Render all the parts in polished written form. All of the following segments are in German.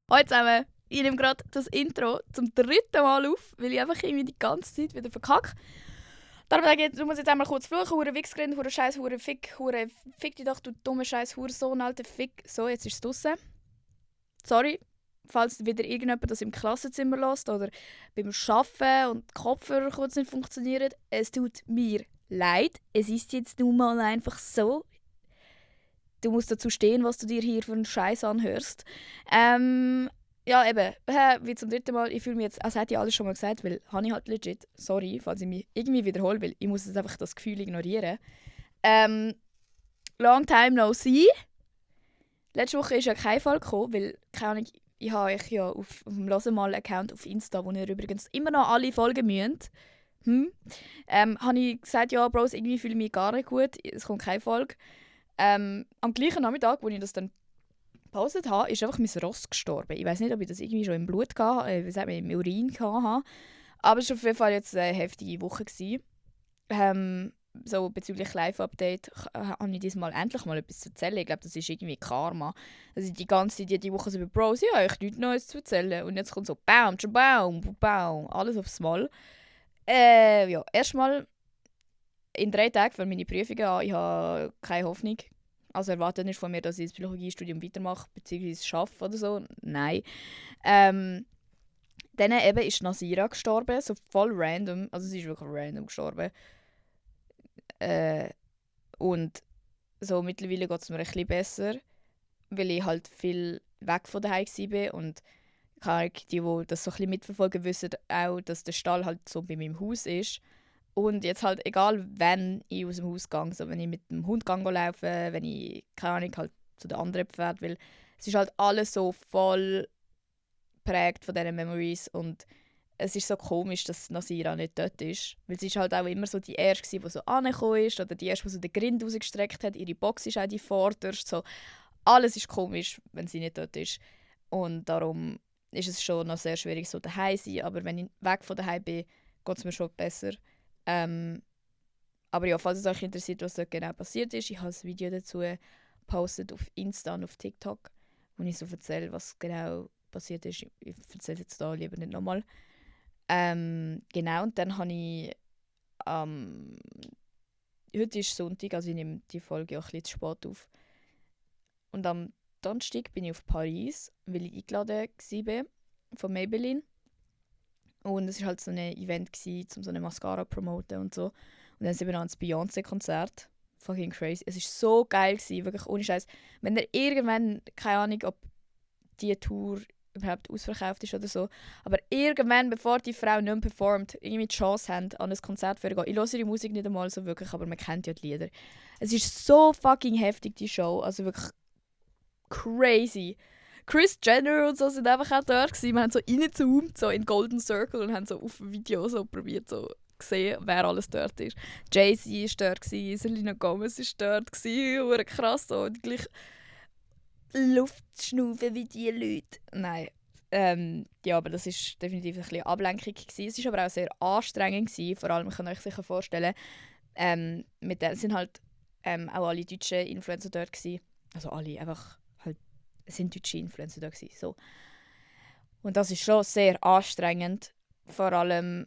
Hallo zusammen, ich nehme gerade das Intro zum dritten Mal auf, weil ich einfach irgendwie die ganze Zeit wieder verkacke. Darum sage ich, du musst jetzt einmal kurz fluchen, hure Wichsgrind, hure Scheiß, hure Fick, hure Fick dich doch, du dumme Scheiß, hure Sohn, alter Fick. So, jetzt ist es draussen. Sorry, falls wieder irgendjemand das im Klassenzimmer lässt oder beim Arbeiten und die Kopfhörer kurz nicht funktionieren. Es tut mir leid, es ist jetzt nun mal einfach so. Du musst dazu stehen, was du dir hier für einen Scheiß anhörst. Ja, eben, wie zum dritten Mal, ich fühle mich jetzt, als hätte ich alles schon mal gesagt, weil habe ich halt legit, sorry, falls ich mich irgendwie wiederhole, weil ich muss jetzt einfach das Gefühl ignorieren. Long time no see. Letzte Woche ist ja kein Fall gekommen, weil, keine Ahnung, ich habe euch ja auf dem Losemal-Account auf Insta, wo ihr übrigens immer noch alle folgen müsst, habe ich gesagt, ja, Bros, irgendwie fühle ich mich gar nicht gut, es kommt keine Folge. Am gleichen Nachmittag, als ich das dann gepostet habe, ist einfach mein Ross gestorben. Ich weiß nicht, ob ich das irgendwie schon im Blut hatte, wie sagt man, im Urin hatte. Aber es war auf jeden Fall jetzt eine heftige Woche. So bezüglich Live-Update habe ich diesmal endlich mal etwas zu erzählen. Ich glaube, das ist irgendwie Karma. Also die ganze Zeit, die Woche so über Bros, ja, ich habe nichts Neues zu erzählen. Und jetzt kommt so Baum, Baum, Baum, alles aufs Mal. Ja, erstmal in 3 Tagen für meine Prüfungen an. Ich habe keine Hoffnung. Also erwartet nicht von mir, dass ich das Psychologiestudium weitermache, beziehungsweise schaffe oder so. Nein. Dann eben ist Nasira gestorben, so voll random. Also sie ist wirklich random gestorben. Und so mittlerweile geht es mir ein bisschen besser, weil ich halt viel weg von daheim war. Und die das so ein bisschen mitverfolgen, wissen auch, dass der Stall halt so bei meinem Haus ist. Und jetzt halt, egal wenn ich aus dem Haus gehe, so wenn ich mit dem Hund laufe, wenn ich, keine Ahnung, halt zu den anderen Pferden will, es ist halt alles so voll geprägt von diesen Memories und es ist so komisch, dass Nasira nicht dort ist, weil sie ist halt auch immer so die Erste, die so angekommen ist oder die Erste, die so den Grind rausgestreckt hat, ihre Box ist auch die vorderste, so. Alles ist komisch, wenn sie nicht dort ist und darum ist es schon noch sehr schwierig, so daheim zu sein, aber wenn ich weg von daheim bin, geht es mir schon besser. Aber ja, falls es euch interessiert, was dort genau passiert ist, ich habe ein Video dazu gepostet auf Insta und auf TikTok, wo ich so erzähle, was genau passiert ist. Ich erzähle jetzt da lieber nicht nochmal. Genau, und dann habe ich heute ist Sonntag, also ich nehme die Folge auch ein bisschen zu spät auf. Und am Donnerstag bin ich auf Paris, weil ich eingeladen war von Maybelline. Und es war halt so ein Event, um so eine Mascara zu promoten und so. Und dann sind wir noch ans Beyoncé-Konzert. Fucking crazy. Es war so geil, wirklich ohne Scheiß. Wenn ihr irgendwann, keine Ahnung, ob die Tour überhaupt ausverkauft ist oder so, aber irgendwann, bevor die Frau nicht mehr performt, irgendwie die Chance haben, an ein Konzert zu gehen. Ich höre ihre Musik nicht einmal so wirklich, aber man kennt ja die Lieder. Es ist so fucking heftig, die Show. Also wirklich crazy. Kris Jenner und so sind einfach auch dort gewesen. Wir haben so reingezoomt, so in Golden Circle und haben so auf dem Video so probiert so gesehen, wer alles dort ist. Jay-Z war dort, Selena Gomez war dort, hure krass, so die gleiche Luft schnaufen wie die Leute. Nein. Ja, aber das war definitiv ein bisschen Ablenkung gewesen. Es war aber auch sehr anstrengend gewesen, vor allem, ich kann euch sicher vorstellen, mit denen sind halt auch alle deutschen Influencer dort gewesen. Also alle, einfach halt, es sind deutsche Influencer da gewesen, so. Und das ist schon sehr anstrengend, vor allem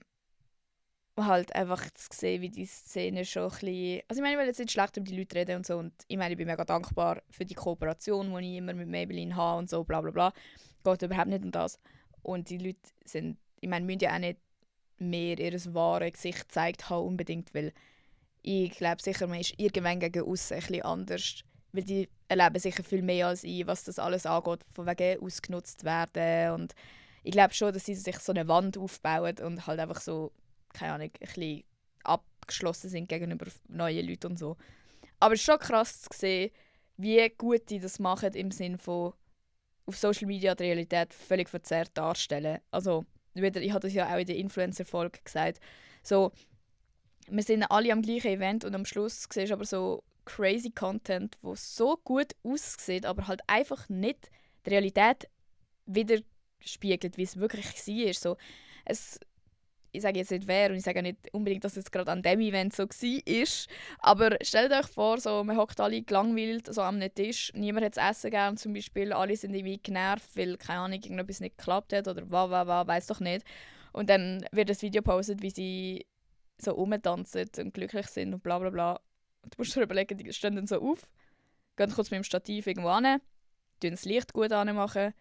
halt einfach zu sehen, wie die Szene schon ein bisschen... Also ich meine, ich will jetzt nicht schlecht über die Leute reden und so und ich meine, ich bin mega dankbar für die Kooperation, die ich immer mit Maybelline habe und so, bla bla bla. Geht überhaupt nicht um das. Und die Leute sind... Ich meine, müssen ja auch nicht mehr ihr wahres Gesicht gezeigt haben unbedingt, weil ich glaube sicher, man ist irgendwann gegen aussen ein bisschen anders, weil die erleben sicher viel mehr als ich, was das alles angeht, von wegen ausgenutzt werden und ich glaube schon, dass sie sich so eine Wand aufbauen und halt einfach so, keine Ahnung, ein bisschen abgeschlossen sind gegenüber neuen Leuten und so. Aber es ist schon krass zu sehen, wie gut die das machen im Sinne von auf Social Media die Realität völlig verzerrt darstellen. Also, ich habe das ja auch in der Influencer-Folge gesagt, so, wir sind alle am gleichen Event und am Schluss siehst du aber so crazy Content, wo so gut aussieht, aber halt einfach nicht die Realität widerspiegelt, wie es wirklich war. So, ich sage jetzt nicht wer und ich sage nicht unbedingt, dass es jetzt gerade an dem Event so war, aber stellt euch vor, so, man hockt alle gelangweilt so am Tisch, niemand hat das Essen gern zum Beispiel, alle sind irgendwie genervt, weil, keine Ahnung, irgendetwas nicht geklappt hat oder weiß doch nicht. Und dann wird das Video gepostet, wie sie so rumtanzen und glücklich sind und bla bla bla. Und du musst dir überlegen, die stehen dann so auf, gehen kurz mit dem Stativ irgendwo hin, tun das Licht gut anmachen,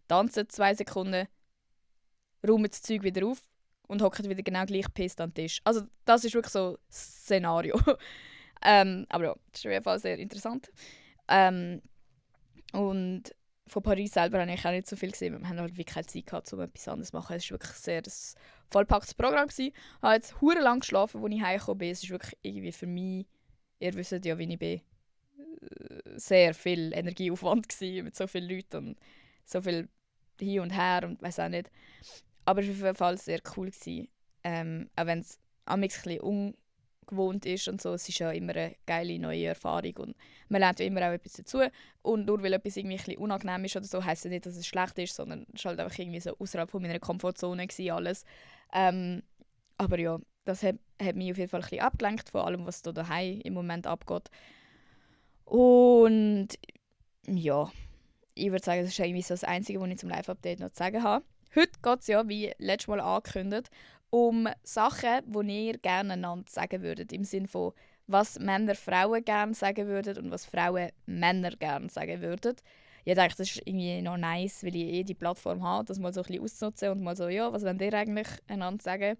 tanzen 2 Sekunden, räumen das Zeug wieder auf und hocken wieder genau gleich gepisst an den Tisch. Also das ist wirklich so ein Szenario. Aber ja, das ist auf jeden Fall sehr interessant. Und von Paris selber habe ich auch nicht so viel gesehen, weil wir haben halt wirklich keine Zeit gehabt, um etwas anderes zu machen. Es war wirklich sehr ein vollpacktes Programm. Ich habe jetzt hure lang geschlafen, als ich heimgekommen bin. Es ist wirklich irgendwie für mich, ihr wisst ja, wie ich bin, sehr viel Energieaufwand gewesen, mit so vielen Leuten und so viel hin und her und weiß auch nicht. Aber es war auf jeden Fall sehr cool gewesen. Auch wenn es amigs ein bisschen ungewohnt ist und so, es ist ja immer eine geile neue Erfahrung und man lernt ja immer auch etwas dazu. Und nur weil etwas irgendwie ein bisschen unangenehm ist oder so, heisst es nicht, dass es schlecht ist, sondern es war halt einfach irgendwie so außerhalb von meiner Komfortzone gewesen, alles. Aber ja, das hat mich auf jeden Fall ein bisschen abgelenkt von allem, was da daheim im Moment abgeht. Und ja, ich würde sagen, das ist irgendwie so das Einzige, was ich zum Live-Update noch zu sagen habe. Heute geht es ja, wie letztes Mal angekündigt, um Sachen, die ihr gerne einander sagen würdet. Im Sinne von, was Männer Frauen gerne sagen würden und was Frauen Männer gerne sagen würden. Ich denke, das ist irgendwie noch nice, weil ich die Plattform habe, das mal so ein bisschen auszunutzen und mal so, ja, was wollt ihr eigentlich einander sagen?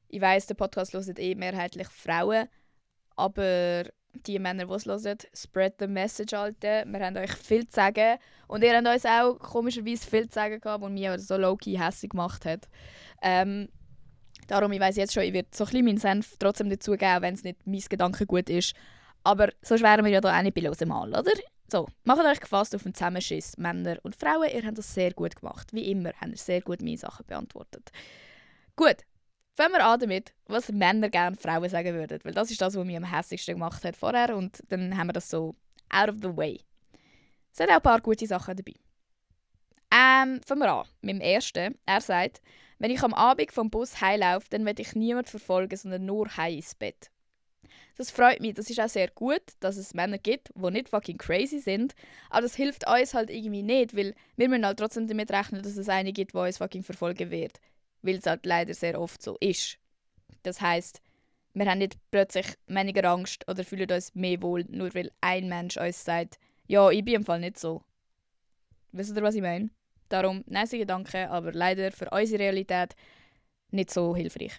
Ich weiss, der Podcast hören mehrheitlich Frauen, aber die Männer, die es hören, spread the message, Alter. Wir haben euch viel zu sagen. Und ihr habt uns auch komischerweise viel zu sagen gehabt, was mich aber so low-key hässlich gemacht hat. Darum, ich weiss jetzt schon, ich werde so ein bisschen meinen Senf trotzdem dazugeben, wenn es nicht mein Gedankengut ist. Aber sonst wären wir ja da auch nicht bei losem Mal, oder? So, macht euch gefasst auf den Zusammenschiss. Männer und Frauen, ihr habt das sehr gut gemacht. Wie immer habt ihr sehr gut meine Sachen beantwortet. Gut. Fangen wir an damit, was Männer gerne Frauen sagen würden. Weil das ist das, was mich am hässigsten gemacht hat vorher. Und dann haben wir das so out of the way. Es sind auch ein paar gute Sachen dabei. Fangen wir an mit dem ersten. Er sagt, wenn ich am Abend vom Bus heimlaufe, dann will ich niemanden verfolgen, sondern nur heim ins Bett. Das freut mich. Das ist auch sehr gut, dass es Männer gibt, die nicht fucking crazy sind. Aber das hilft uns halt irgendwie nicht, weil wir müssen halt trotzdem damit rechnen, dass es eine gibt, die uns fucking verfolgen wird. Weil es halt leider sehr oft so ist. Das heisst, wir haben nicht plötzlich weniger Angst oder fühlen uns mehr wohl, nur weil ein Mensch uns sagt, ja, ich bin im Fall nicht so. Wisst ihr, was ich meine? Darum, nice Gedanken, aber leider für unsere Realität nicht so hilfreich.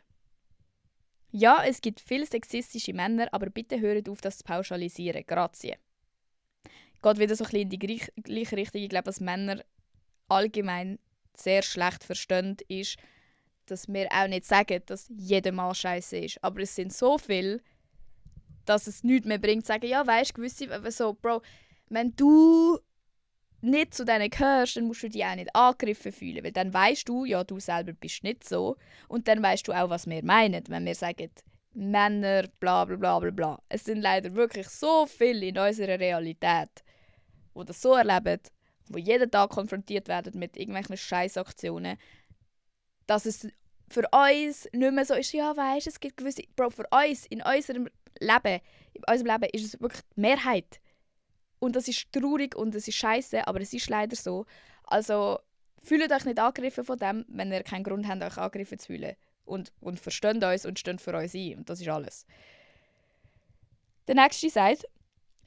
Ja, es gibt viele sexistische Männer, aber bitte hört auf, das zu pauschalisieren. Grazie. Geht wieder so ein bisschen in die gleiche Richtung. Ich glaube, was Männer allgemein sehr schlecht verstehen, ist, dass wir auch nicht sagen, dass jeder Mann scheiße ist. Aber es sind so viele, dass es nichts mehr bringt, zu sagen, ja, weißt du, gewisse, so, Bro, wenn du nicht zu denen gehörst, dann musst du dich auch nicht angegriffen fühlen, weil dann weißt du, ja, du selber bist nicht so und dann weißt du auch, was wir meinen, wenn wir sagen, Männer, bla bla bla bla bla. Es sind leider wirklich so viele in unserer Realität, die das so erleben, die jeden Tag konfrontiert werden mit irgendwelchen Scheißaktionen, dass es für uns nicht mehr so ist, ja, weißt du, es gibt gewisse, Bro, für uns, in unserem Leben ist es wirklich die Mehrheit. Und das ist traurig und das ist scheiße, aber es ist leider so. Also fühlt euch nicht angegriffen von dem, wenn ihr keinen Grund habt, euch angegriffen zu fühlen. Und versteht uns und steht für uns ein. Und das ist alles. Der nächste sagt,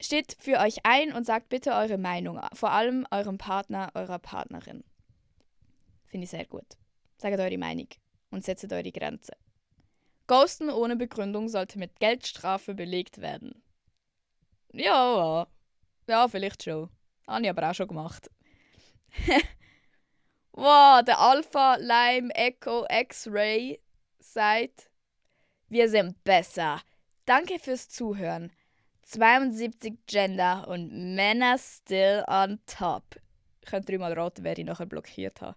steht für euch ein und sagt bitte eure Meinung. Vor allem eurem Partner, eurer Partnerin. Finde ich sehr gut. Sagt eure Meinung und setzt eure Grenzen. Ghosten ohne Begründung sollte mit Geldstrafe belegt werden. Ja, vielleicht schon. Habe ich aber auch schon gemacht. Wow, der Alpha Lime Echo X-Ray sagt, wir sind besser. Danke fürs Zuhören. 72 Gender und Männer still on top. Ich könnte 3-mal raten, wer ich nachher blockiert habe.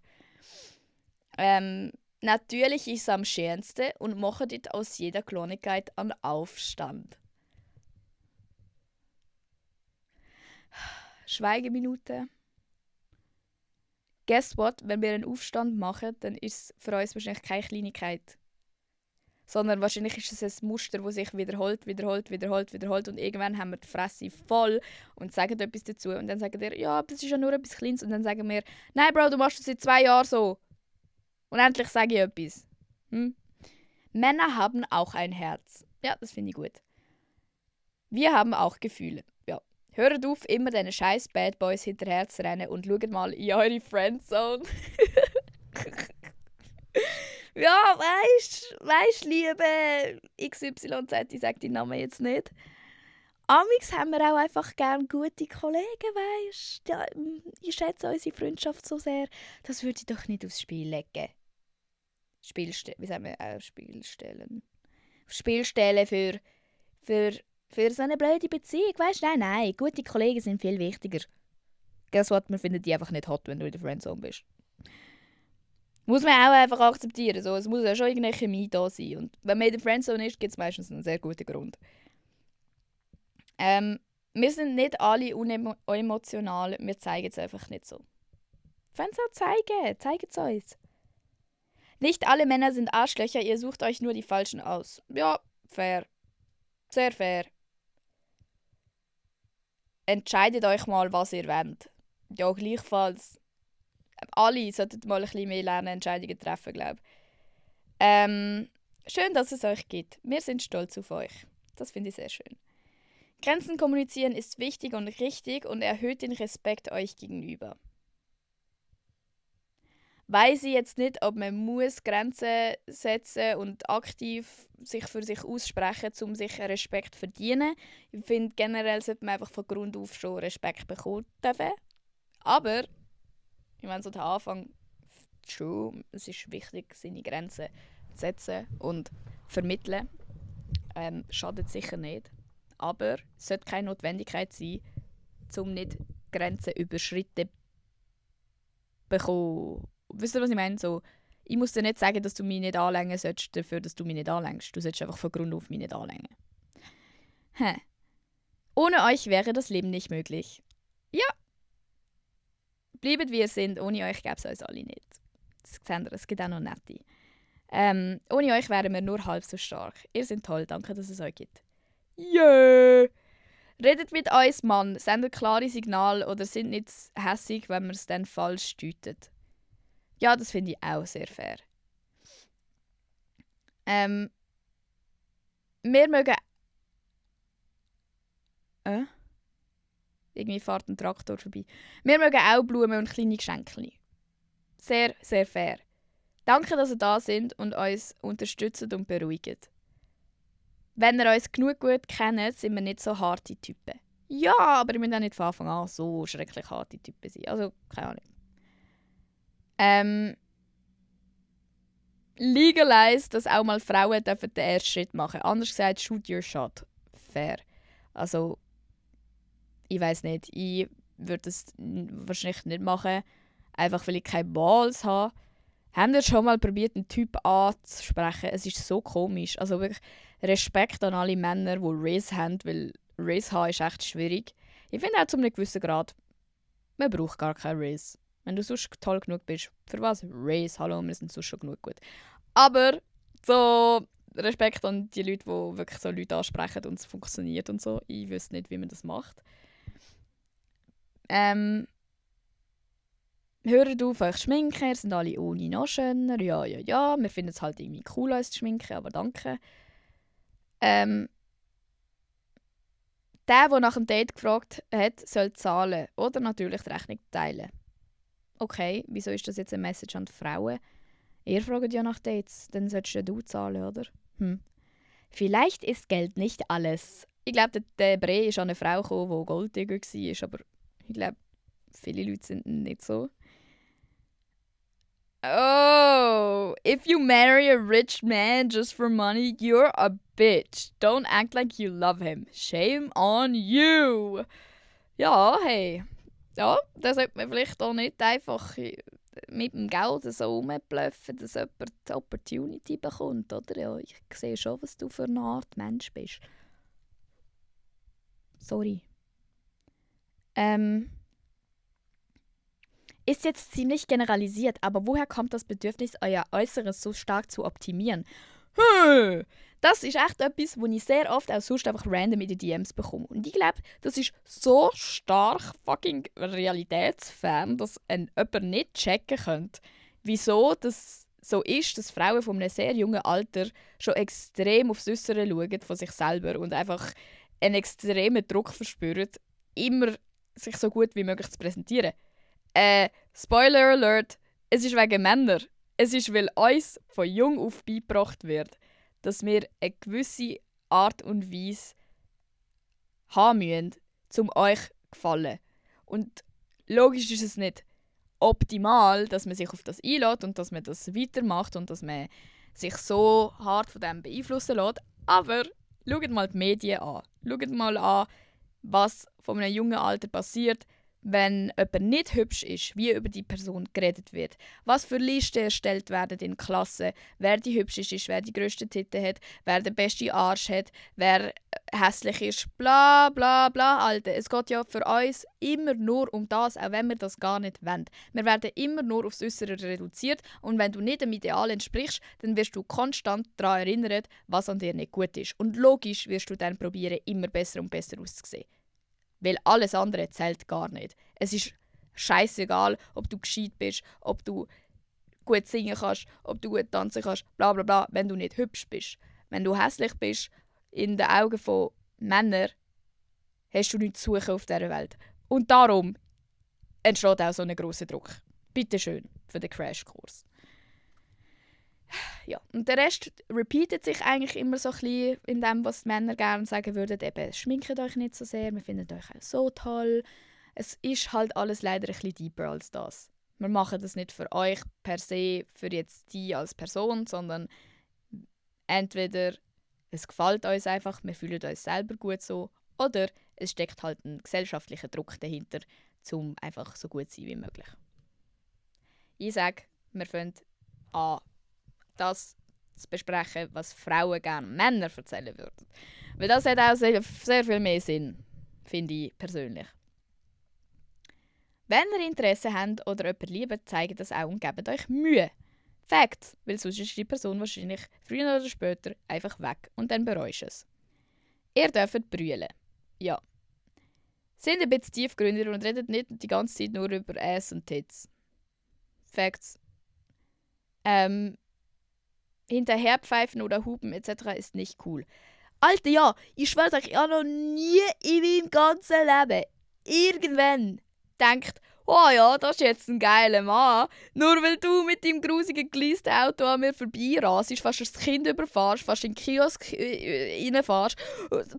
Natürlich ist es am schönsten und macht it aus jeder Kleinigkeit einen Aufstand. Schweigeminute. Guess what? Wenn wir einen Aufstand machen, dann ist es für uns wahrscheinlich keine Kleinigkeit. Sondern wahrscheinlich ist es ein Muster, das sich wiederholt und irgendwann haben wir die Fresse voll und sagen etwas dazu und dann sagen wir, ja, das ist ja nur etwas Kleines und dann sagen wir, nein Bro, du machst das seit 2 Jahren so und endlich sage ich etwas. Männer haben auch ein Herz. Ja, das finde ich gut. Wir haben auch Gefühle. Ja. Hört auf, immer deine scheiß Bad Boys hinterher zu rennen und schaut mal in eure Friendzone. Ja, weißt, liebe XYZ, ich sage deinen Namen jetzt nicht. Amix haben wir auch einfach gerne gute Kollegen, weißt. Ja, ich schätze unsere Freundschaft so sehr, das würde ich doch nicht aufs Spiel legen. Wie sagen wir? Spielstellen. Spielstellen für so eine blöde Beziehung, weißt du? Nein, gute Kollegen sind viel wichtiger. Guess what? Man findet die einfach nicht hot, wenn du in der Friendzone bist. Muss man auch einfach akzeptieren. So. Es muss ja schon irgendeine Chemie da sein. Und wenn man in der Friendzone ist, gibt es meistens einen sehr guten Grund. Wir sind nicht alle unemotional, wir zeigen es einfach nicht so. Wenn es auch zeigen es uns. Nicht alle Männer sind Arschlöcher, ihr sucht euch nur die Falschen aus. Ja, fair. Sehr fair. Entscheidet euch mal, was ihr wollt. Ja, gleichfalls. Alle sollten mal ein bisschen mehr lernen, Entscheidungen treffen, glaube ich. Schön, dass es euch gibt. Wir sind stolz auf euch. Das finde ich sehr schön. Grenzen kommunizieren ist wichtig und richtig und erhöht den Respekt euch gegenüber. Weiß ich jetzt nicht, ob man muss Grenzen setzen und aktiv sich für sich aussprechen, um sich einen Respekt zu verdienen. Ich finde, generell sollte man einfach von Grund auf schon Respekt bekommen dürfen. Aber, ich meine, so der Anfang schon, es ist wichtig, seine Grenzen zu setzen und vermitteln. Schadet sicher nicht. Aber es sollte keine Notwendigkeit sein, um nicht Grenzen überschritten zu bekommen. Wisst ihr, was ich meine? So, ich muss dir nicht sagen, dass du mich nicht anlängen sollst, dafür, dass du mich nicht anlängst. Du solltest einfach von Grund auf mich nicht anlängen. Ohne euch wäre das Leben nicht möglich. Ja. Bleibt wie ihr seid, ohne euch gäbe es uns alle nicht. Das seht ihr, es gibt auch noch nette. Ohne euch wären wir nur halb so stark. Ihr seid toll, danke, dass es euch gibt. Yeah! Redet mit uns, Mann, sendet klare Signale oder sind nicht hässig, wenn man es dann falsch deutet. Ja, das finde ich auch sehr fair. Wir mögen... Irgendwie fährt ein Traktor vorbei. Wir mögen auch Blumen und kleine Geschenke. Sehr, sehr fair. Danke, dass ihr da sind und uns unterstützt und beruhigt. Wenn ihr uns genug gut kennt, sind wir nicht so harte Typen. Ja, aber wir müssen auch nicht von Anfang an so schrecklich harte Typen sein. Also, keine Ahnung. Legalize, dass auch mal Frauen den ersten Schritt machen dürfen. Anders gesagt, shoot your shot. Fair. Also, ich weiß nicht. Ich würde es wahrscheinlich nicht machen. Einfach, weil ich keine Balls habe. Habt ihr schon mal probiert, einen Typ anzusprechen? Es ist so komisch. Also wirklich Respekt an alle Männer, die Riz haben, weil Riz haben ist echt schwierig. Ich finde auch zu einem gewissen Grad, man braucht gar keinen Riz. Wenn du sonst toll genug bist, für was? Riz, hallo, wir sind sonst schon genug gut. Aber so Respekt an die Leute, die wirklich so Leute ansprechen und es funktioniert und so. Ich wüsste nicht, wie man das macht. Hört auf euch schminken, ihr sind alle ohne noch schöner. Ja. Wir finden es halt irgendwie cool, uns zu schminken, aber danke. Der nach dem Date gefragt hat, soll zahlen oder natürlich die Rechnung teilen. Okay, wieso ist das jetzt eine Message an die Frauen? Ihr fragt ja nach Dates, dann solltest ja du zahlen, oder? Vielleicht ist Geld nicht alles. Ich glaube, der Bre ist an eine Frau gekommen, die Golddigger war, aber ich glaube, viele Leute sind nicht so. Oh, if you marry a rich man just for money, you're a bitch. Don't act like you love him. Shame on you. Ja, hey. Ja, da sollte man vielleicht auch nicht einfach mit dem Geld so rumblöffen, dass jemand die Opportunity bekommt, oder? Ja, ich sehe schon, was du für eine Art Mensch bist. Sorry. Ist jetzt ziemlich generalisiert, aber woher kommt das Bedürfnis, euer Äußeres so stark zu optimieren? Das ist echt etwas, was ich sehr oft auch sonst einfach random in die DMs bekomme. Und ich glaube, das ist so stark fucking realitätsfern, dass jemand nicht checken könnte, wieso das so ist, dass Frauen von einem sehr jungen Alter schon extrem aufs Äußere schauen von sich selber und einfach einen extremen Druck verspüren, immer sich so gut wie möglich zu präsentieren. Spoiler Alert, es ist wegen Männer. Es ist, weil uns von jung auf beigebracht wird, dass wir eine gewisse Art und Weise haben müssen, um euch zu gefallen. Und logisch ist es nicht optimal, dass man sich auf das einlässt und dass man das weitermacht und dass man sich so hart von dem beeinflussen lässt. Aber schaut mal die Medien an. Schaut mal an, was von einem jungen Alter passiert, wenn jemand nicht hübsch ist, wie über die Person geredet wird. Was für Listen erstellt werden in Klassen, wer die hübscheste ist, wer die grössten Titten hat, wer den besten Arsch hat, wer hässlich ist, bla bla bla, Alter. Es geht ja für uns immer nur um das, auch wenn wir das gar nicht wollen. Wir werden immer nur aufs Äußere reduziert und wenn du nicht dem Ideal entsprichst, dann wirst du konstant daran erinnert, was an dir nicht gut ist. Und logisch wirst du dann probieren, immer besser und besser auszusehen. Weil alles andere zählt gar nicht. Es ist scheißegal, ob du gescheit bist, ob du gut singen kannst, ob du gut tanzen kannst, bla bla bla, wenn du nicht hübsch bist. Wenn du hässlich bist, in den Augen von Männern, hast du nichts zu suchen auf dieser Welt. Und darum entsteht auch so ein grosser Druck. Bitte schön für den Crashkurs. Ja, und der Rest repeatet sich eigentlich immer so ein bisschen in dem, was die Männer gerne sagen würden. Eben, schminkt euch nicht so sehr, wir finden euch auch so toll. Es ist halt alles leider ein bisschen deeper als das. Wir machen das nicht für euch per se, für jetzt die als Person, sondern entweder es gefällt uns einfach, wir fühlen uns selber gut so, oder es steckt halt ein gesellschaftlicher Druck dahinter, um einfach so gut zu sein wie möglich. Ich sage, wir fangen an, das zu besprechen, was Frauen gerne Männer erzählen würden. Weil das hat auch sehr, sehr viel mehr Sinn, finde ich persönlich. Wenn ihr Interesse habt oder jemanden liebt, zeigt das auch und gebt euch Mühe. Facts, weil sonst ist die Person wahrscheinlich früher oder später einfach weg und dann bereust du es. Ihr dürft brüllen. Ja. Sind ein bisschen tiefgründiger und redet nicht die ganze Zeit nur über Ass und Tits. Facts. Hinterherpfeifen oder hupen etc. ist nicht cool. Alter, ja, ich schwöre euch, ich habe noch nie in meinem ganzen Leben irgendwann gedacht, oh ja, das ist jetzt ein geiler Mann. Nur weil du mit deinem grusigen geleasten Auto an mir vorbeirasst, fast das Kind überfährst, fast in den Kiosk reinfährst,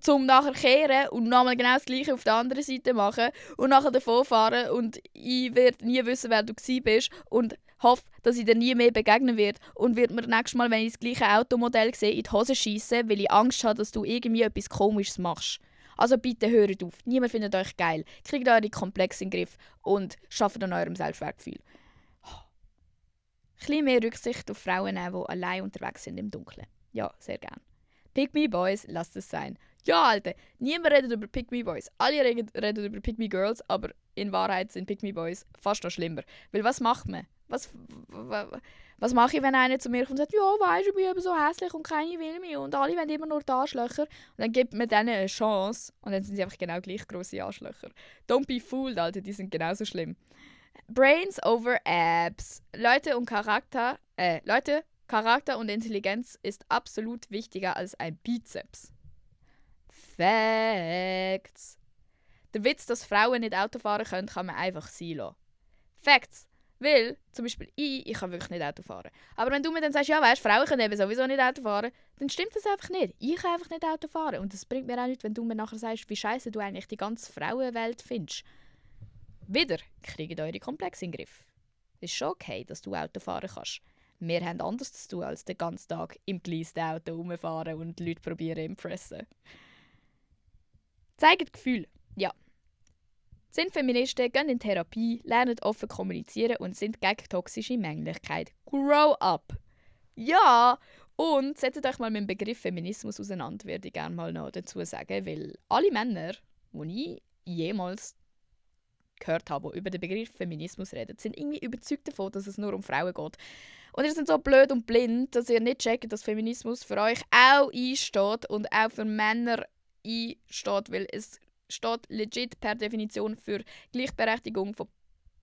um nachher kehren und nochmal genau das Gleiche auf der anderen Seite machen und nachher davon fahren und ich werde nie wissen, wer du bist und hoffe, dass ich dir nie mehr begegnen werde und wird mir nächstes Mal, wenn ich das gleiche Automodell sehe, in die Hose schiessen, weil ich Angst habe, dass du irgendwie etwas Komisches machst. Also bitte hört auf. Niemand findet euch geil. Kriegt eure Komplexe in den Griff und schafft an eurem Selbstwertgefühl. Ein bisschen mehr Rücksicht auf Frauen nehmen, die allein unterwegs sind im Dunkeln. Ja, sehr gern. Pick Me Boys, lasst es sein. Ja, Alter, niemand redet über Pick Me Boys. Alle reden über Pick Me Girls, aber in Wahrheit sind Pick Me Boys fast noch schlimmer. Weil was macht man? Was mache ich, wenn einer zu mir kommt und sagt, ja, weisst du, ich bin eben so hässlich und keiner will mich und alle wollen immer nur die Arschlöcher. Und dann gibt man denen eine Chance und dann sind sie einfach genau gleich grosse Arschlöcher. Don't be fooled, Alter, die sind genauso schlimm. Brains over Abs. Charakter und Intelligenz ist absolut wichtiger als ein Bizeps. Facts. Der Witz, dass Frauen nicht Auto fahren können, kann man einfach sein lassen. Facts. Weil, zum Beispiel ich kann wirklich nicht Auto fahren. Aber wenn du mir dann sagst, ja weißt, Frauen können eben sowieso nicht Auto fahren, dann stimmt das einfach nicht. Ich kann einfach nicht Auto fahren. Und das bringt mir auch nichts, wenn du mir nachher sagst, wie scheiße du eigentlich die ganze Frauenwelt findest. Wieder kriegt eure Komplexe in den Griff. Es ist schon okay, dass du Auto fahren kannst. Wir haben anders zu tun, als den ganzen Tag im geleasten Auto rumfahren und Leute probieren zu impressen. Zeigt Gefühl. Ja. Sind Feministen, gehen in Therapie, lernen offen kommunizieren und sind gegen toxische Männlichkeit. Grow up! Ja! Und setzt euch mal mit dem Begriff Feminismus auseinander, würde ich gerne mal noch dazu sagen, weil alle Männer, die ich jemals gehört habe, die über den Begriff Feminismus reden, sind irgendwie überzeugt davon, dass es nur um Frauen geht. Und ihr seid so blöd und blind, dass ihr nicht checkt, dass Feminismus für euch auch einsteht und auch für Männer einsteht, weil es steht legit per Definition für Gleichberechtigung von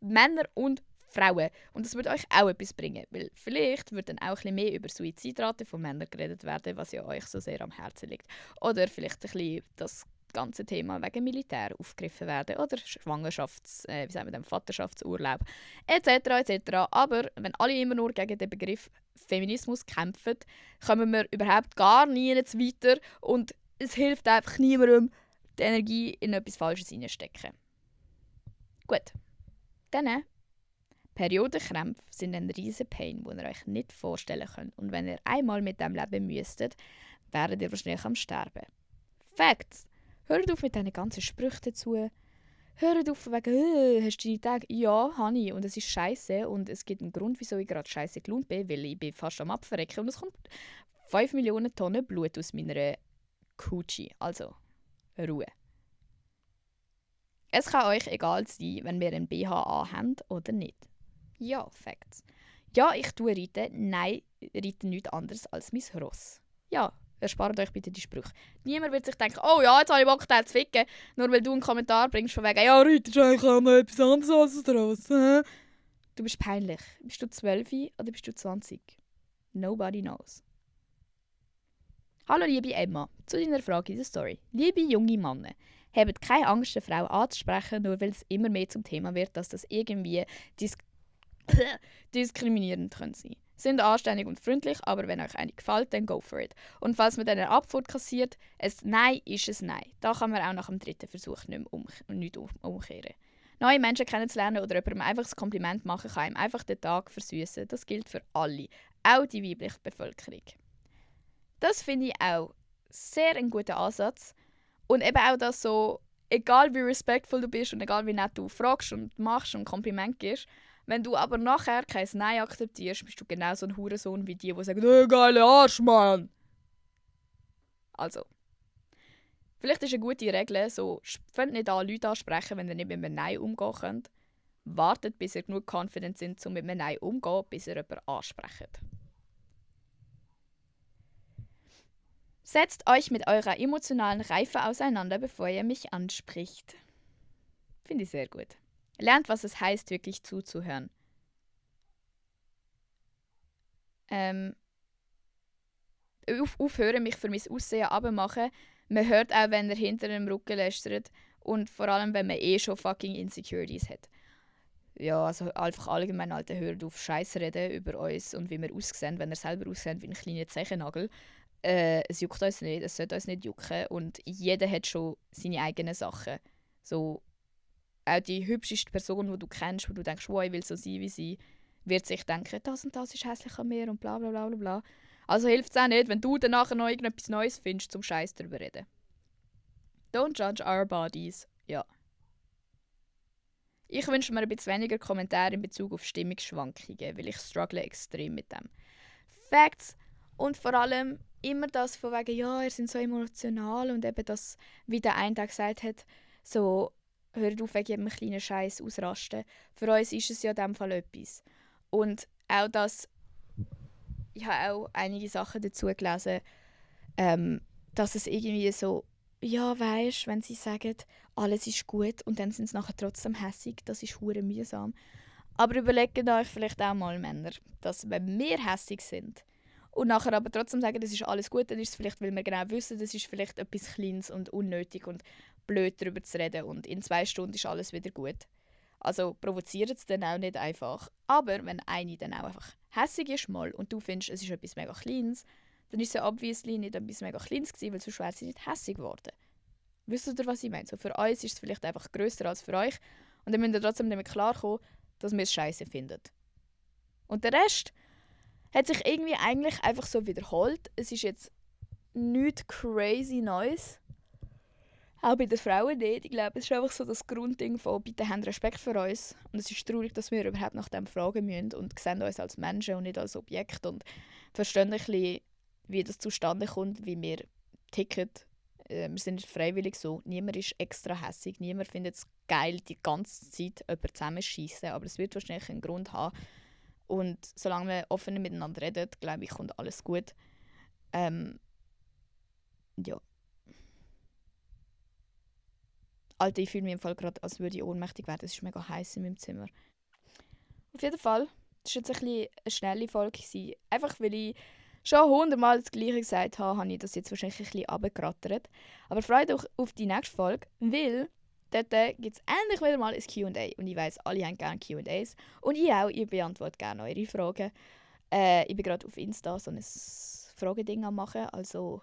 Männern und Frauen. Und das wird euch auch etwas bringen, weil vielleicht wird dann auch ein bisschen mehr über Suizidrate von Männern geredet werden, was ja euch so sehr am Herzen liegt. Oder vielleicht ein bisschen das ganze Thema wegen Militär aufgegriffen werden oder Vaterschaftsurlaub etc. Aber wenn alle immer nur gegen den Begriff Feminismus kämpfen, kommen wir überhaupt gar nie weiter und es hilft einfach niemandem, die Energie in etwas Falsches reinstecken. Gut, dann Periodenkrämpfe sind ein riesen Pain, den ihr euch nicht vorstellen könnt. Und wenn ihr einmal mit dem leben müsstet, werdet ihr wahrscheinlich am Sterben. Facts! Hört auf mit diesen ganzen Sprüchen dazu. Hört auf wegen, hast du deine Tage? Ja, habe ich. Und es ist scheiße. Und es gibt einen Grund, wieso ich gerade scheiße gelaunt bin, weil ich bin fast am Abverrecken. Und es kommt 5 Millionen Tonnen Blut aus meiner Coochie. Also, Ruhe. Es kann euch egal sein, wenn wir einen BH haben oder nicht. Ja, Facts. Ja, ich tue reiten. Nein, reiten nichts anderes als mein Ross. Ja, erspart euch bitte die Sprüche. Niemand wird sich denken, oh ja, jetzt habe ich Bock, den zu ficken, nur weil du einen Kommentar bringst von wegen, ja, reiten ist eigentlich auch noch etwas anderes als ein Ross. Du bist peinlich. Bist du 12 oder bist du 20? Nobody knows. Hallo liebe Emma, zu deiner Frage in der Story. Liebe junge Männer, habt keine Angst, eine Frau anzusprechen, nur weil es immer mehr zum Thema wird, dass das irgendwie diskriminierend können sein. Sind anständig und freundlich, aber wenn euch eine gefällt, dann go for it. Und falls man dann eine Abfuhr kassiert, ein Nein ist ein Nein. Da kann man auch nach dem 3. Versuch nicht umkehren. Neue Menschen kennenzulernen oder jemandem einfach ein Kompliment machen, kann ihm einfach den Tag versüßen. Das gilt für alle, auch die weibliche Bevölkerung. Das finde ich auch sehr ein guter Ansatz. Und eben auch, dass so, egal wie respektvoll du bist und egal wie nett du fragst und machst und Kompliment gibst, wenn du aber nachher kein Nein akzeptierst, bist du genauso ein Hurensohn wie die sagen, geile Arsch, Mann! Also, vielleicht ist eine gute Regel, so, fangt nicht an, Leute ansprechen, wenn ihr nicht mit einem Nein umgehen könnt. Wartet, bis ihr genug confident sind, um mit einem Nein umzugehen, bis ihr jemanden ansprecht. Setzt euch mit eurer emotionalen Reife auseinander, bevor ihr mich anspricht. Finde ich sehr gut. Lernt, was es heißt, wirklich zuzuhören. Aufhören, mich für mein Aussehen abmachen. Man hört auch, wenn er hinter dem Rücken lästert. Und vor allem, wenn man schon fucking Insecurities hat. Ja, also einfach allgemein, Alter, hört auf Scheiß reden über uns und wie wir aussehen, wenn er selber aussehen wie ein kleiner Zechennagel. Es juckt uns nicht, es sollte uns nicht jucken. Und jeder hat schon seine eigenen Sachen. So, auch die hübscheste Person, die du kennst, wo du denkst, wow, ich will so sein wie sie, wird sich denken, das und das ist hässlich an mir und bla bla bla bla. Also hilft es auch nicht, wenn du dann nachher noch irgendetwas Neues findest, zum Scheiß darüber reden. Don't judge our bodies. Ja. Ich wünsche mir ein bisschen weniger Kommentare in Bezug auf Stimmungsschwankungen, weil ich struggle extrem mit dem. Facts und vor allem immer das von wegen, ja, ihr seid so emotional und eben das, wie der eine Tag gesagt hat, so, hört auf wegen jedem kleinen Scheiß ausrasten. Für uns ist es ja in diesem Fall etwas. Und auch das, ich habe auch einige Sachen dazu gelesen, dass es irgendwie so, ja, weisst, wenn sie sagen, alles ist gut und dann sind sie nachher trotzdem hässig, das ist hure mühsam. Aber überlegt euch vielleicht auch mal, Männer, dass wenn wir hässig sind und nachher aber trotzdem sagen, das ist alles gut, dann ist es vielleicht, weil wir genau wissen, das ist vielleicht etwas Kleines und unnötig und blöd darüber zu reden und in 2 Stunden ist alles wieder gut. Also provoziert es dann auch nicht einfach. Aber wenn eine dann auch einfach hässig ist mal und du findest, es ist etwas mega Kleines, dann ist es ja obviously nicht etwas mega Kleines gewesen, weil sonst wäre sie nicht hässig geworden. Wisst ihr, was ich meine? So, für uns ist es vielleicht einfach grösser als für euch und dann müsst ihr trotzdem damit klarkommen, dass wir es scheiße finden. Und der Rest hat sich irgendwie eigentlich einfach so wiederholt. Es ist jetzt nichts crazy Neues. Auch bei den Frauen nicht. Ich glaube, es ist einfach so das Grundding von «Bitte habt Respekt für uns». Und es ist traurig, dass wir überhaupt nach dem fragen müssen und sehen uns als Menschen und nicht als Objekt und verstehen ein bisschen, wie das zustande kommt, wie wir ticken. wir sind nicht freiwillig so. Niemand ist extra hässig, niemand findet es geil, die ganze Zeit jemanden zusammenschießen. Aber es wird wahrscheinlich einen Grund haben. Und solange wir offen miteinander reden, glaube ich, kommt alles gut. Ja. Alter, ich fühle mich im Fall gerade, als würde ich ohnmächtig werden. Es ist mega heiß in meinem Zimmer. Auf jeden Fall, das war jetzt ein bisschen eine schnelle Folge. Einfach weil ich schon 100-mal das Gleiche gesagt habe ich das jetzt wahrscheinlich ein bisschen runtergerattert. Aber freut euch auf die nächste Folge, weil dort gibt es endlich wieder mal ein Q&A. Und ich weiss, alle haben gerne Q&As. Und ich auch, ich beantworte gerne eure Fragen. Ich bin gerade auf Insta so ein Frageding am machen. Also,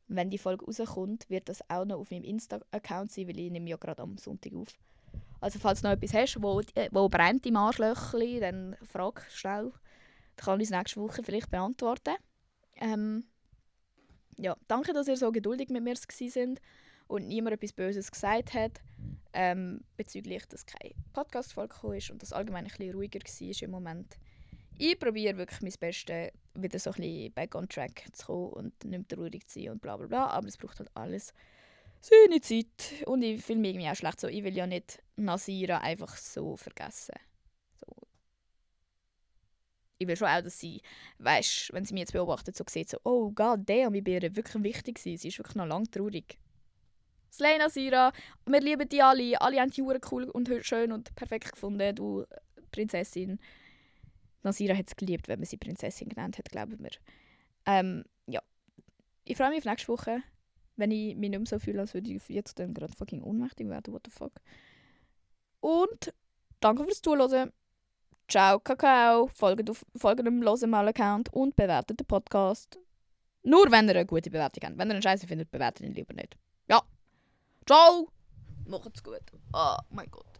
wenn die Folge rauskommt, wird das auch noch auf meinem Insta-Account sein, weil ich nehme ja gerade am Sonntag auf. Also falls du noch etwas hast, wo brennt im Arschlöchli, dann frag schnell. Dann kann ich es nächste Woche vielleicht beantworten. Ja, danke, dass ihr so geduldig mit mir sind und niemand etwas Böses gesagt hat. Bezüglich, dass keine Podcast-Folge gekommen ist und das allgemein ein bisschen ruhiger war im Moment. Ich probiere wirklich mein Bestes, wieder so ein bisschen back on track zu kommen und nicht mehr traurig zu sein und bla bla bla. Aber es braucht halt alles seine Zeit. Und ich fühle mich irgendwie auch schlecht so. Ich will ja nicht Nasira einfach so vergessen. So. Ich will schon auch, dass sie, weißt, wenn sie mich jetzt beobachtet, so sieht, so, oh god damn, ich bin ihr wirklich wichtig gewesen. Sie ist wirklich noch lange traurig. Slay Nasira, wir lieben die alle. Alle haben die Hure cool und schön und perfekt gefunden. Du, Prinzessin. Nasira hat es geliebt, wenn man sie Prinzessin genannt hat, glauben wir. Ja. Ich freue mich auf nächste Woche, wenn ich mich nicht mehr so fühle, als würde ich jetzt dann gerade fucking ohnmächtig werden. What the fuck. Und danke fürs Zuhören. Ciao, Kakao. Folgt dem Losemal-Account und bewertet den Podcast. Nur wenn ihr eine gute Bewertung habt. Wenn ihr einen Scheiße findet, bewertet ihn lieber nicht. Ja. Ciao. Macht's gut. Oh mein Gott.